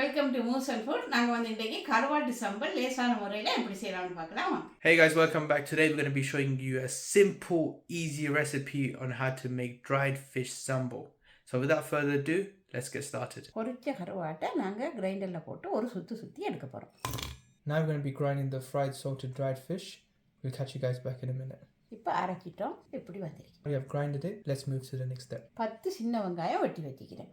Welcome to Moose and Food. நாங்க வந்து இன்னைக்கு கருவாட்டு சம்பல் லேசான முறையில எப்படி செய்யலாம்னு பார்க்கலாம். Hey guys, welcome back. Today we're going to be showing you a simple, easy recipe on how to make dried fish sambal. So without further ado, let's get started. பொரிச்ச கருவாட்டை நாங்க கிரைண்டர்ல போட்டு ஒரு சுத்தி எடுக்க போறோம். Now we're going to be grinding the fried salted dried fish. We'll catch you guys back in a minute. இப்போ அரைச்சிட்டோம். இப்படி வந்திருக்கு. We have grinded it. Let's move to the next step. 10 சின்ன வெங்காயம் வெட்டி வச்சிக்கிறேன்.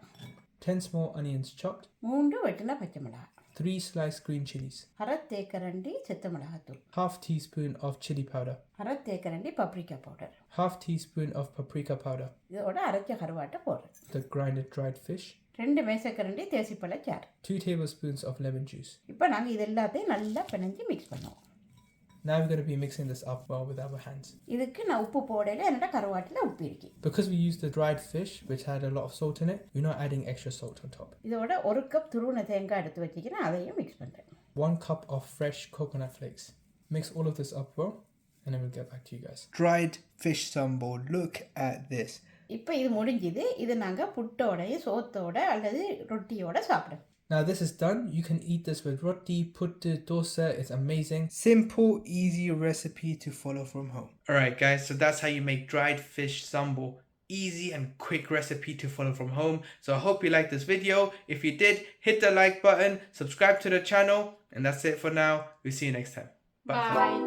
10 small onions chopped. 3 வெட்டின பச்சை மிளகாய். 3 sliced green chilies. அரை தேக்கரண்டி செத்த மிளகாய்த்தூள். Half teaspoon of chili powder. அரை தேக்கரண்டி paprika powder. Half teaspoon of paprika powder. இதோட அரைச்ச கருவாட்டை போடுறேன். The grinded dried fish. 2 மேசக்கரண்டி தேசிப்பழ சாறு. 2 tablespoons of lemon juice. இப்போ நாங்க இது எல்லாத்தையும் நல்லா பிணைஞ்சு மிக்ஸ் பண்ணுவோம். Now we're going to be mixing this up well with our hands. இதுக்கு நான் உப்பு போடல, என்னோட கருவாட்டில உப்பு இருக்கு. Because we used the dried fish which had a lot of salt in it, we're not adding extra salt on top. இதோட 1 cup துருவன தேங்காய் எடுத்து வச்சிக்கிறேன், அதையும் மிக்ஸ் பண்றேன். 1 cup of fresh coconut flakes. Mix all of this up well and then we'll get back to you guys. Dried fish sambal. Look at this. இப்போ இது முடிஞ்சிது. இது நாங்க புட்டோட, சோத்தோட அல்லது ரொட்டியோட சாப்பிடுவோம். Now this is done. You can eat this with roti, puttu, dosa. It's amazing. Simple, easy recipe to follow from home. Alright guys, so that's how you make dried fish sambal. Easy and quick recipe to follow from home. So I hope you liked this video. If you did, hit the like button, subscribe to the channel, and that's it for now. We'll see you next time. Bye.